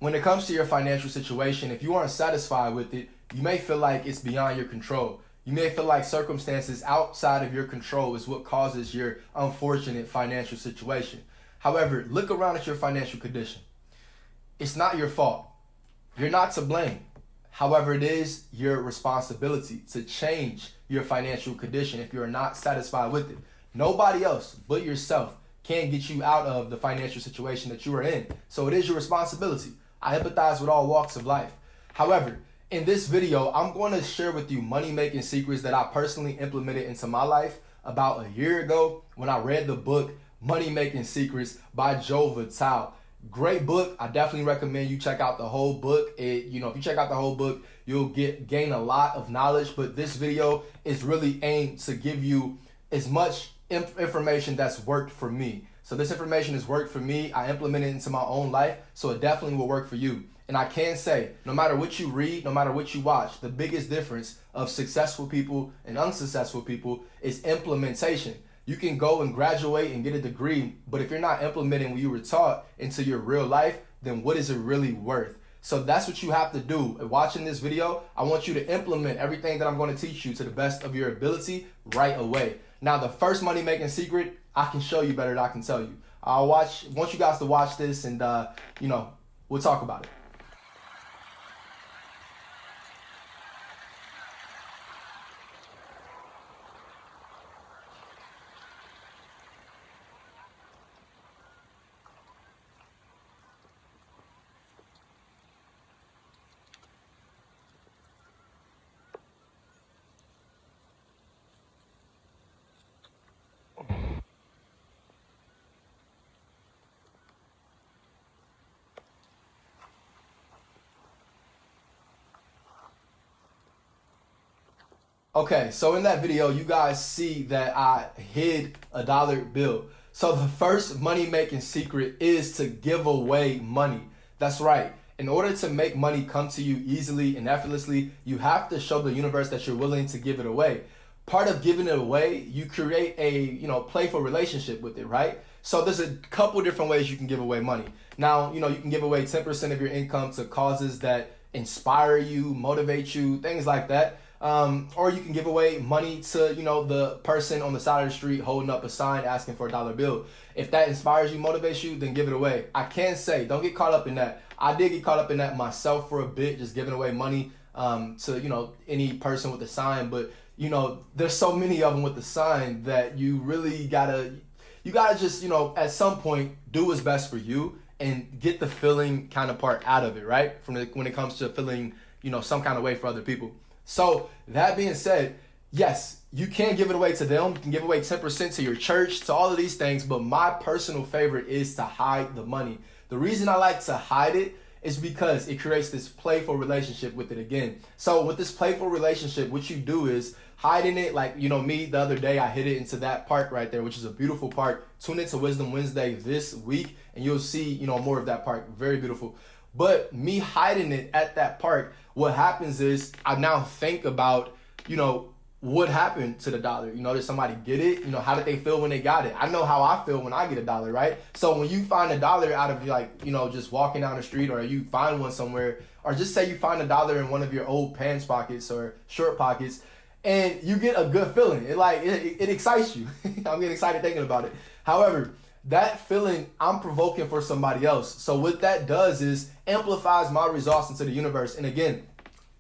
when it comes to your financial situation, if you aren't satisfied with it, you may feel like it's beyond your control. You may feel like circumstances outside of your control is what causes your unfortunate financial situation. However, look around at your financial condition. It's not your fault. You're not to blame. However, it is your responsibility to change your financial condition if you're not satisfied with it. Nobody else but yourself can get you out of the financial situation that you are in. So it is your responsibility. I empathize with all walks of life. However, in this video, I'm going to share with you money-making secrets that I personally implemented into my life about a year ago when I read the book Money-Making Secrets by Joe Vitale. Great book. I definitely recommend you check out the whole book. If you check out the whole book, you'll gain a lot of knowledge, but this video is really aimed to give you as much information that's worked for me. So this information has worked for me. I implement it into my own life, so it definitely will work for you. And I can say, no matter what you read, no matter what you watch, the biggest difference of successful people and unsuccessful people is implementation. You can go and graduate and get a degree, but if you're not implementing what you were taught into your real life, then what is it really worth? So that's what you have to do. Watching this video, I want you to implement everything that I'm going to teach you to the best of your ability right away. Now, the first money-making secret, I can show you better than I can tell you. I want you guys to watch this and, we'll talk about it. Okay, so in that video, you guys see that I hid a dollar bill. So the first money-making secret is to give away money. That's right. In order to make money come to you easily and effortlessly, you have to show the universe that you're willing to give it away. Part of giving it away, you create a, playful relationship with it, right? So there's a couple different ways you can give away money. Now, you can give away 10% of your income to causes that inspire you, motivate you, things like that. Or you can give away money to, the person on the side of the street holding up a sign asking for a dollar bill. If that inspires you, motivates you, then give it away. I can say, don't get caught up in that. I did get caught up in that myself for a bit, just giving away money to, any person with a sign. But, there's so many of them with the sign that you really gotta just, at some point do what's best for you and get the feeling kind of part out of it, right? When it comes to feeling, some kind of way for other people. So that being said, yes, you can give it away to them. You can give away 10% to your church, to all of these things. But my personal favorite is to hide the money. The reason I like to hide it is because it creates this playful relationship with it again. So with this playful relationship, what you do is hiding it. Like, me the other day, I hid it into that park right there, which is a beautiful park. Tune into Wisdom Wednesday this week and you'll see, more of that park. Very beautiful. But me hiding it at that park, what happens is I now think about, what happened to the dollar? Did somebody get it? How did they feel when they got it? I know how I feel when I get a dollar, right? So when you find a dollar out of just walking down the street, or you find one somewhere, or just say you find a dollar in one of your old pants pockets or short pockets, and you get a good feeling. It excites you. I'm getting excited thinking about it. However, that feeling I'm provoking for somebody else. So what that does is amplifies my results into the universe. And again,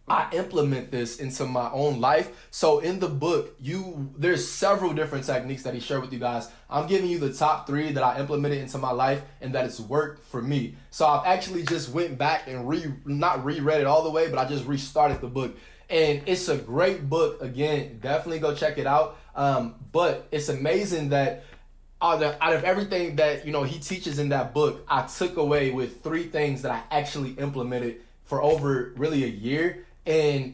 I implement this into my own life. So in the book, there's several different techniques that he shared with you guys. I'm giving you the top 3 that I implemented into my life and that it's worked for me. So I've actually just went back and not reread it all the way, but I just restarted the book. And it's a great book. Again, definitely go check it out. But it's amazing that out of everything that he teaches in that book, I took away with 3 things that I actually implemented for over really a year, and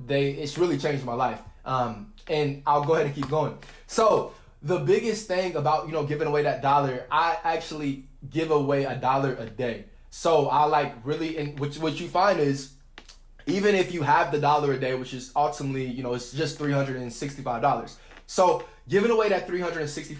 it's really changed my life. And I'll go ahead and keep going. So the biggest thing about giving away that dollar, I actually give away $1 a day. So I and what you find is, even if you have the $1 a day, which is ultimately it's just $365. So giving away that $365,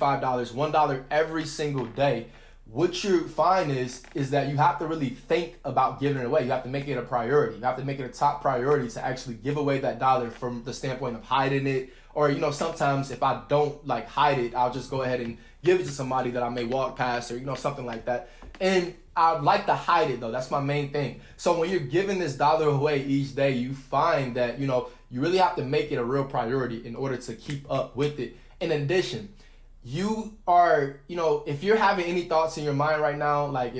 $1 every single day, what you find is that you have to really think about giving it away. You have to make it a priority. You have to make it a top priority to actually give away that dollar, from the standpoint of hiding it. Or, you know, sometimes if I don't like hide it, I'll just go ahead and give it to somebody that I may walk past, or, you know, something like that. And I'd like to hide it though. That's my main thing. So when you're giving this dollar away each day, you find that, you know, you really have to make it a real priority in order to keep up with it. In addition, you are, you know, if you're having any thoughts in your mind right now, like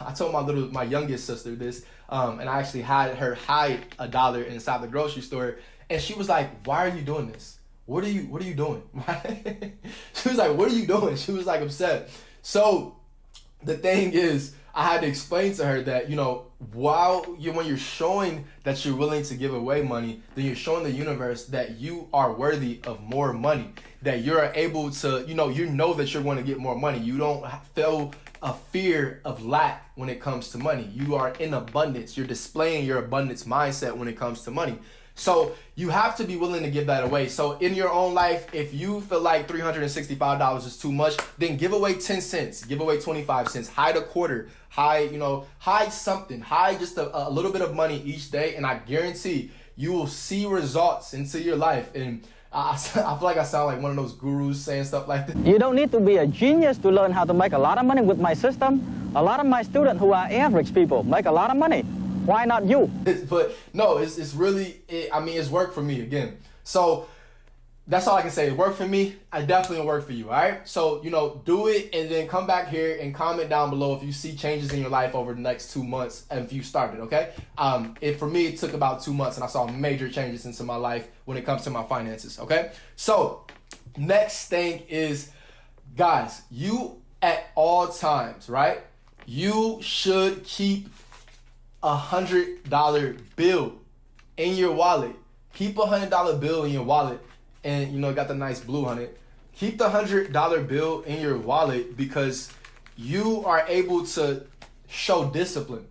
I told my youngest sister this, and I actually had her hide a dollar inside the grocery store, and she was like, "Why are you doing this? What are you doing?" She was like, "What are you doing?" She was like upset. So the thing is, I had to explain to her that, you know, when you're showing that you're willing to give away money, then you're showing the universe that you are worthy of more money, that you're able to, you know that you're going to get more money. You don't feel a fear of lack when it comes to money. You are in abundance. You're displaying your abundance mindset when it comes to money. So you have to be willing to give that away. So in your own life, if you feel like $365 is too much, then give away 10 cents, give away 25 cents, hide a quarter, hide something, hide just a little bit of money each day. And I guarantee you will see results into your life. And I feel like I sound like one of those gurus saying stuff like this. You don't need to be a genius to learn how to make a lot of money with my system. A lot of my students who are average people make a lot of money. Why not you? But no, it's really, it's worked for me again. So that's all I can say. It worked for me. I definitely will work for you. All right. So, you know, do it and then come back here and comment down below if you see changes in your life over the next 2 months and if you started. OK, for me, it took about 2 months and I saw major changes into my life when it comes to my finances. OK, so next thing is, guys, you at all times, right? You should keep $100 bill in your wallet. Keep $100 bill in your wallet, and you know, got the nice blue on it. Keep the $100 bill in your wallet because you are able to show discipline.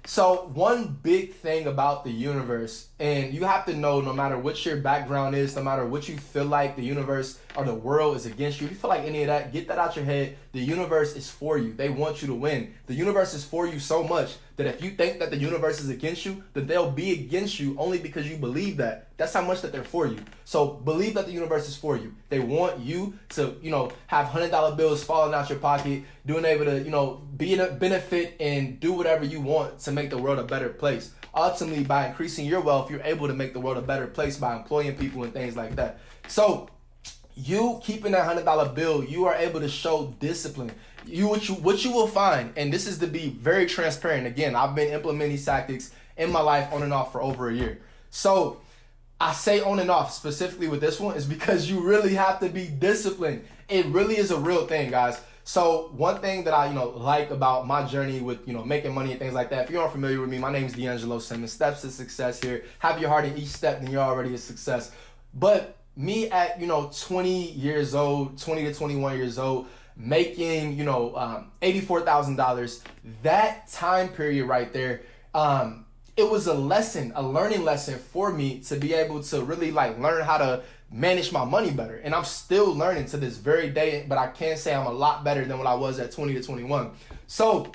So one big thing about the universe, and you have to know, no matter what your background is, no matter what you feel like the universe or the world is against you, if you feel like any of that, get that out your head. The universe is for you. They want you to win. The universe is for you so much that if you think that the universe is against you, then they'll be against you only because you believe that. That's how much that they're for you. So believe that the universe is for you. They want you to, you know, have $100 bills falling out your pocket, being able to, you know, be in a benefit and do whatever you want to make the world a better place. Ultimately, by increasing your wealth, you're able to make the world a better place by employing people and things like that. So you keeping that $100 bill, you are able to show discipline. What you will find, and this is to be very transparent. Again, I've been implementing these tactics in my life on and off for over a year. So I say on and off specifically with this one is because you really have to be disciplined. It really is a real thing, guys. So one thing that I, like about my journey with, making money and things like that. If you aren't familiar with me, my name is D'Angelo Simmons. Steps to success here. Have your heart in each step, then you're already a success. But me at, 20 years old, 20 to 21 years old, making, $84,000, that time period right there, it was a learning lesson for me to be able to really learn how to manage my money better. And I'm still learning to this very day, but I can say I'm a lot better than what I was at 20 to 21. So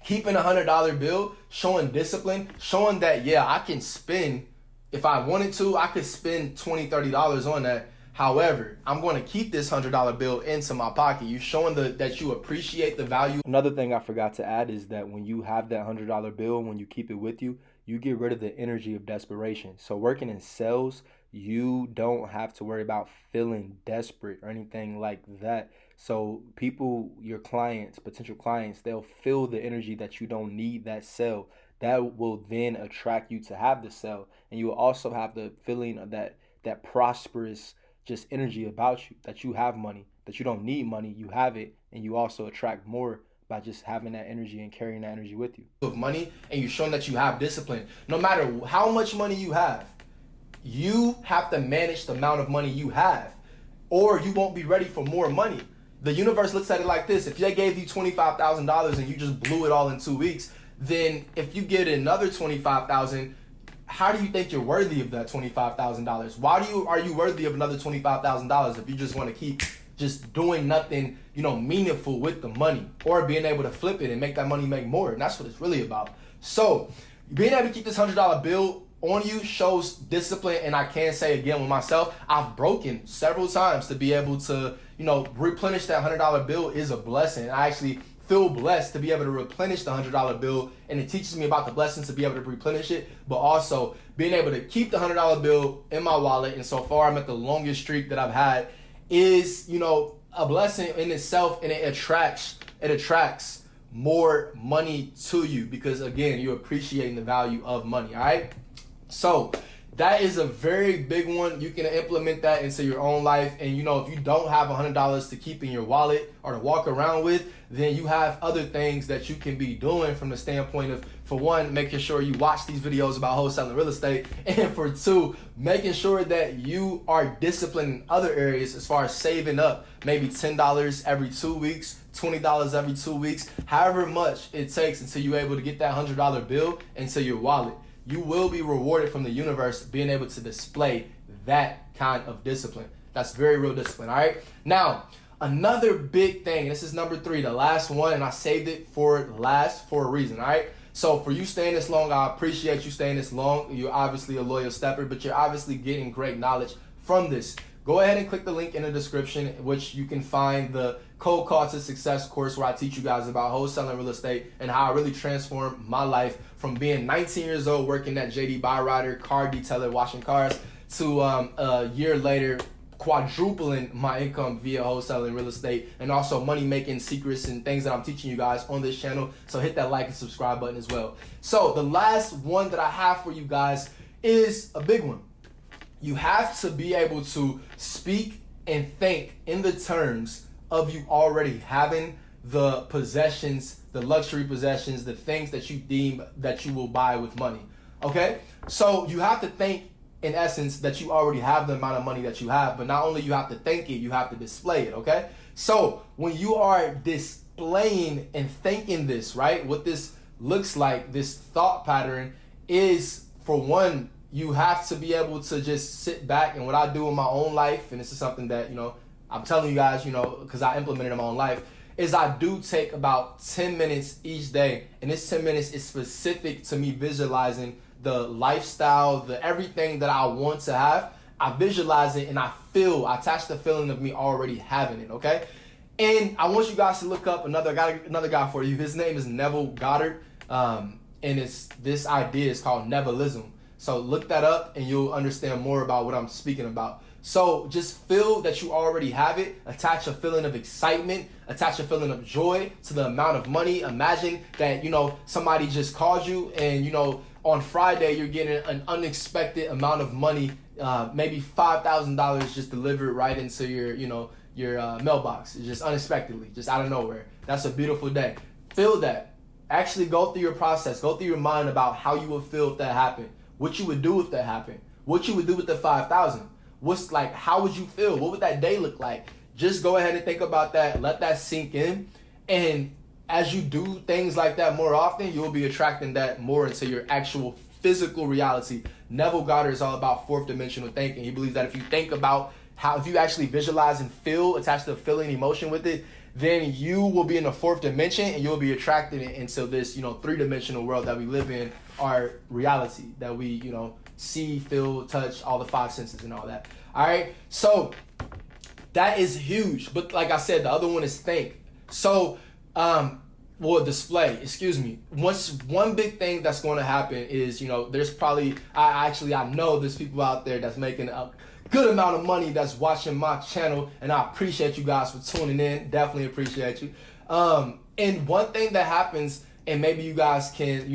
keeping $100 bill, showing discipline, showing that, I can spend, if I wanted to, I could spend $20, $30 on that. However, I'm going to keep this $100 bill into my pocket. You're showing that you appreciate the value. Another thing I forgot to add is that when you have that $100 bill, when you keep it with you, you get rid of the energy of desperation. So working in sales, you don't have to worry about feeling desperate or anything like that. So people, your clients, potential clients, they'll feel the energy that you don't need that sale. That will then attract you to have the sale. And you will also have the feeling of that prosperous just energy about you, that you have money, that you don't need money, you have it, and you also attract more by just having that energy and carrying that energy with you. With money, and you're showing that you have discipline. No matter how much money you have to manage the amount of money you have, or you won't be ready for more money. The universe looks at it like this. If they gave you $25,000 and you just blew it all in 2 weeks, then if you get another $25,000, how do you think you're worthy of that $25,000? Why are you worthy of another $25,000 if you just want to keep just doing nothing, meaningful with the money, or being able to flip it and make that money make more. And that's what it's really about. So being able to keep this $100 bill on you shows discipline. And I can say again with myself, I've broken several times. To be able to, replenish that $100 bill is a blessing. I actually feel blessed to be able to replenish the $100 bill, and it teaches me about the blessings to be able to replenish it, but also being able to keep the $100 bill in my wallet. And so far, I'm at the longest streak that I've had, is, a blessing in itself, and it attracts more money to you, because again, you're appreciating the value of money. All right. So that is a very big one. You can implement that into your own life. And if you don't have $100 to keep in your wallet or to walk around with, then you have other things that you can be doing from the standpoint of, for one, making sure you watch these videos about wholesaling real estate. And for two, making sure that you are disciplined in other areas as far as saving up maybe $10 every 2 weeks, $20 every 2 weeks, however much it takes until you're able to get that $100 bill into your wallet. You will be rewarded from the universe being able to display that kind of discipline. That's very real discipline, all right? Now, another big thing, this is number 3, the last one, and I saved it for last for a reason, all right? So for you staying this long, I appreciate you staying this long. You're obviously a loyal stepper, but you're obviously getting great knowledge from this. Go ahead and click the link in the description, which you can find the Cold Call to Success course, where I teach you guys about wholesaling real estate and how I really transformed my life from being 19 years old working at JD Byrider, car detailer, washing cars, to a year later quadrupling my income via wholesaling real estate, and also money making secrets and things that I'm teaching you guys on this channel. So hit that like and subscribe button as well. So the last one that I have for you guys is a big one. You have to be able to speak and think in the terms of you already having the possessions, the luxury possessions, the things that you deem that you will buy with money. Okay? So you have to think in essence that you already have the amount of money that you have, but not only you have to think it, you have to display it. Okay? So when you are displaying and thinking this, right, what this looks like, this thought pattern is, for one, you have to be able to just sit back. And what I do in my own life, and this is something that, I'm telling you guys, because I implemented in my own life, is I do take about 10 minutes each day. And this 10 minutes is specific to me visualizing the lifestyle, the everything that I want to have. I visualize it and I attach the feeling of me already having it, okay? And I want you guys to look up another guy for you. His name is Neville Goddard. And this idea is called Nevilism. So look that up and you'll understand more about what I'm speaking about. So just feel that you already have it. Attach a feeling of excitement. Attach a feeling of joy to the amount of money. Imagine that, somebody just called you and, on Friday you're getting an unexpected amount of money, maybe $5,000 just delivered right into your mailbox. It's just unexpectedly, just out of nowhere. That's a beautiful day. Feel that. Actually go through your process. Go through your mind about how you would feel if that happened. What you would do if that happened. What you would do with the 5,000. How would you feel? What would that day look like? Just go ahead and think about that. Let that sink in. And as you do things like that more often, you'll be attracting that more into your actual physical reality. Neville Goddard is all about 4th dimensional thinking. He believes that if you think about if you actually visualize and feel, attach the feeling, emotion with it, then you will be in the 4th dimension and you'll be attracting it into this, 3-dimensional world that we live in, our reality that we, see, feel, touch, all the 5 senses and all that. All right. So that is huge. But like I said, the other one is think. So, display, excuse me. One big thing that's going to happen is, there's probably, I know there's people out there that's making a good amount of money that's watching my channel, and I appreciate you guys for tuning in. Definitely appreciate you. And one thing that happens, and maybe you guys can,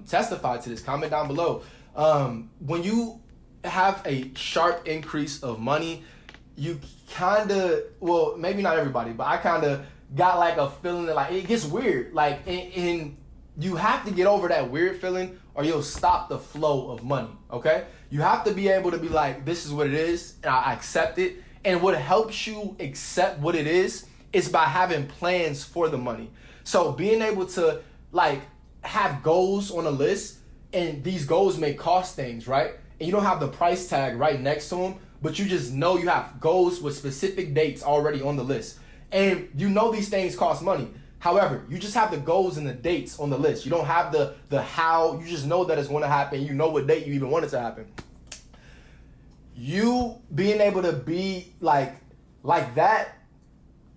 testify to this, comment down below. When you have a sharp increase of money, you maybe not everybody, but I got like a feeling that it gets weird. And you have to get over that weird feeling or you'll stop the flow of money, okay? You have to be able to be like, this is what it is, and I accept it. And what helps you accept what it is by having plans for the money. So being able to have goals on a list, and these goals may cost things, right? And you don't have the price tag right next to them, but you just know you have goals with specific dates already on the list. And you know these things cost money. However, you just have the goals and the dates on the list. You don't have the how. You just know that it's going to happen. You know what date you even want it to happen. You being able to be like that,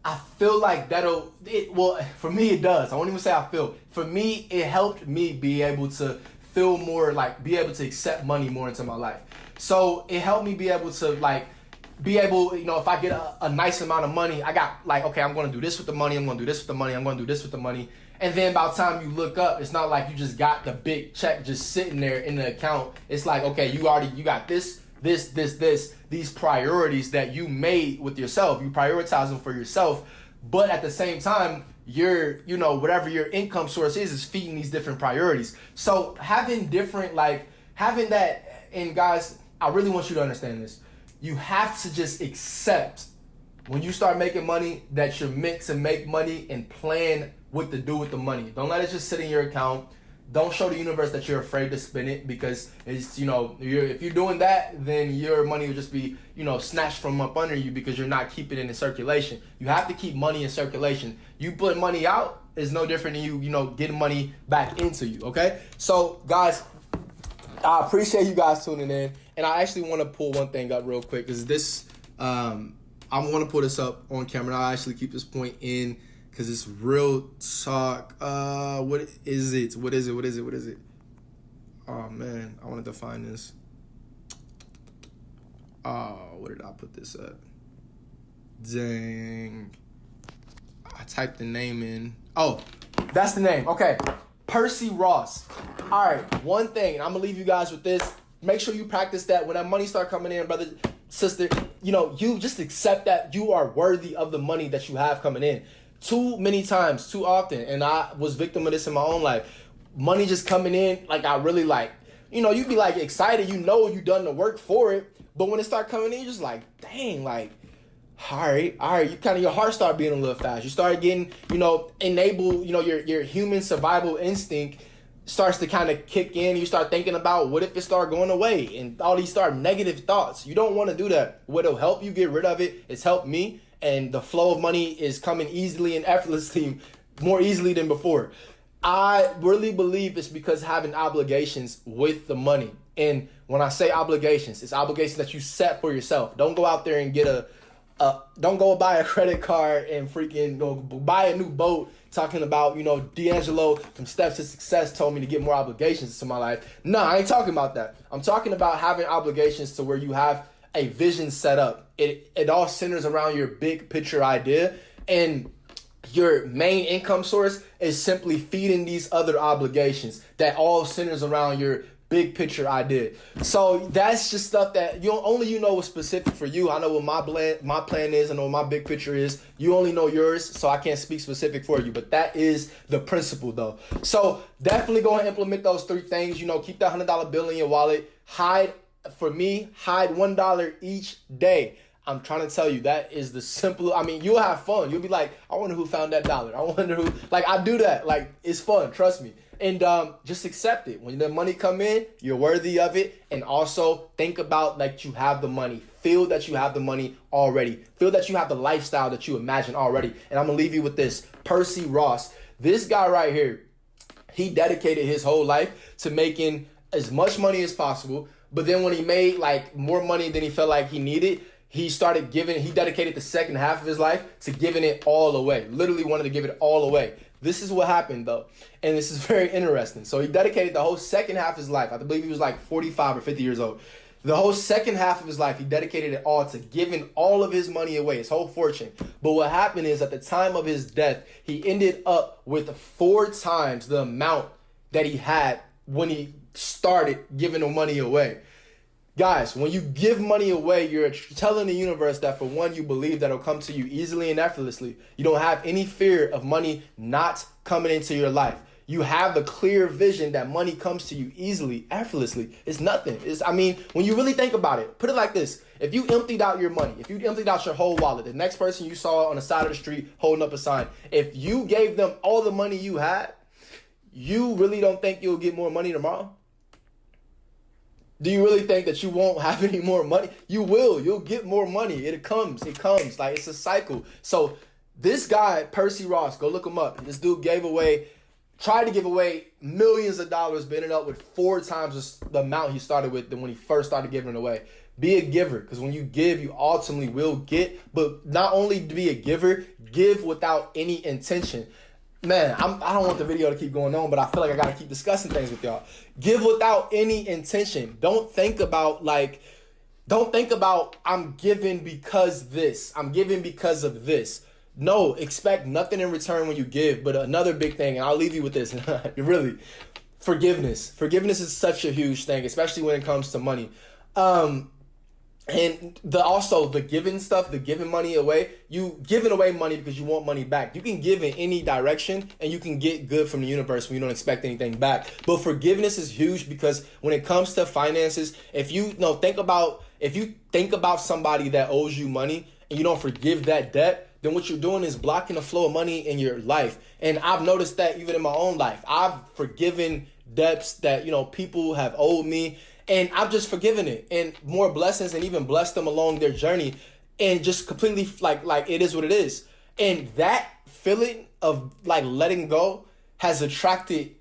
I feel like well, for me it does. I won't even say I feel. For me, it helped me be able to feel more like, be able to accept money more into my life. So it helped me be able to be able, if I get a nice amount of money, I got okay, I'm going to do this with the money. I'm going to do this with the money. I'm going to do this with the money. And then by the time you look up, it's not like you just got the big check just sitting there in the account. It's like, okay, you got this, these priorities that you made with yourself. You prioritize them for yourself. But at the same time, whatever your income source is feeding these different priorities. So having that, and guys, I really want you to understand this. You have to just accept when you start making money that you're meant to make money and plan what to do with the money. Don't let it just sit in your account. Don't show the universe that you're afraid to spend it, because it's, if you're doing that, then your money will just be, snatched from up under you because you're not keeping it in circulation. You have to keep money in circulation. You put money out is no different than you, getting money back into you. Okay. So guys, I appreciate you guys tuning in. And I actually want to pull one thing up real quick, because this, I'm going to pull this up on camera. I'll actually keep this point in, because it's real talk. What is it? Oh man, I wanted to find this. Oh, where did I put this at? Dang. I typed the name in. Oh, that's the name. Okay. Percy Ross. All right, one thing, and I'm going to leave you guys with this. Make sure you practice that when that money start coming in, brother, sister. You just accept that you are worthy of the money that you have coming in. Too many times, too often, and I was victim of this in my own life. Money just coming in, I really you be excited, you done the work for it, but when it start coming in, you're just dang, all right, you your heart start beating a little fast. You start getting, enable, your human survival instinct starts to kind of kick in. You start thinking about what if it start going away, and all these start negative thoughts. You don't want to do that. What'll help you get rid of it, it's helped me, and the flow of money is coming easily and effortlessly, more easily than before. I really believe it's because having obligations with the money. And when I say obligations, it's obligations that you set for yourself. Don't go out there and get don't go buy a credit card and freaking go buy a new boat talking about, D'Angelo from Steps to Success told me to get more obligations to my life. No, I ain't talking about that. I'm talking about having obligations to where you have a vision set up. It all centers around your big picture idea, and your main income source is simply feeding these other obligations that all centers around your big picture idea. So that's just stuff that only you know what's specific for you. I know what my plan is. I know what my big picture is. You only know yours, so I can't speak specific for you. But that is the principle, though. So definitely go and implement those three things. Keep that $100 bill in your wallet. Hide $1 each day. I'm trying to tell you, that is the simple. You'll have fun. You'll be like, I wonder who found that dollar. I wonder who. I do that. It's fun. Trust me. And just accept it. When the money come in, you're worthy of it. And also think about that you have the money. Feel that you have the money already. Feel that you have the lifestyle that you imagine already. And I'm going to leave you with this. Percy Ross. This guy right here, he dedicated his whole life to making as much money as possible. But then when he made more money than he felt like he needed, he dedicated the second half of his life to giving it all away. Literally wanted to give it all away. This is what happened, though, and this is very interesting. So he dedicated the whole second half of his life. I believe he was 45 or 50 years old. The whole second half of his life, he dedicated it all to giving all of his money away, his whole fortune. But what happened is, at the time of his death, he ended up with 4 times the amount that he had when he started giving the money away. Guys, when you give money away, you're telling the universe that, for one, you believe that it'll come to you easily and effortlessly. You don't have any fear of money not coming into your life. You have the clear vision that money comes to you easily, effortlessly. It's nothing. When you really think about it, put it like this. If you emptied out your money, if you emptied out your whole wallet, the next person you saw on the side of the street holding up a sign, if you gave them all the money you had, you really don't think you'll get more money tomorrow? Do you really think that you won't have any more money? You will. You'll get more money. It comes. It comes. Like, it's a cycle. So this guy, Percy Ross, go look him up. This dude tried to give away millions of dollars, but ended up with 4 times the amount he started with than when he first started giving it away. Be a giver, because when you give, you ultimately will get. But not only to be a giver, give without any intention. Man, I don't want the video to keep going on, but I feel like I got to keep discussing things with y'all. Give without any intention. Don't think about I'm giving because this. I'm giving because of this. No, expect nothing in return when you give. But another big thing, and I'll leave you with this, really, forgiveness. Forgiveness is such a huge thing, especially when it comes to money. And the giving stuff, the giving money away, you giving away money because you want money back. You can give in any direction and you can get good from the universe when you don't expect anything back. But forgiveness is huge, because when it comes to finances, if you think about somebody that owes you money and you don't forgive that debt, then what you're doing is blocking the flow of money in your life. And I've noticed that even in my own life. I've forgiven debts that, people have owed me. And I've just forgiven it, and more blessings, and even blessed them along their journey, and just completely like it is what it is. And that feeling of like letting go has attracted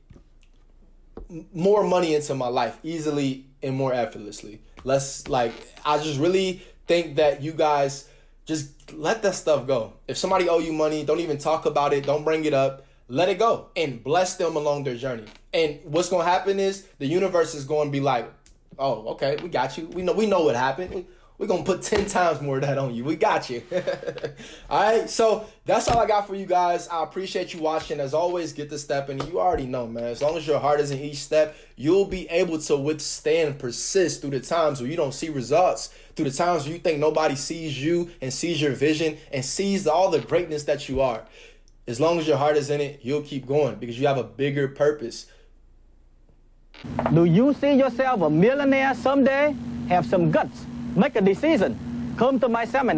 more money into my life easily and more effortlessly. I just really think that you guys just let that stuff go. If somebody owe you money, don't even talk about it. Don't bring it up. Let it go and bless them along their journey. And what's going to happen is the universe is going to be like, oh, okay, we got you. We know what happened. We're going to put 10 times more of that on you. We got you. All right, so that's all I got for you guys. I appreciate you watching. As always, get the step in. You already know, man. As long as your heart is in each step, you'll be able to withstand and persist through the times where you don't see results, through the times where you think nobody sees you and sees your vision and sees all the greatness that you are. As long as your heart is in it, you'll keep going because you have a bigger purpose. Do you see yourself a millionaire someday? Have some guts. Make a decision. Come to my seminar.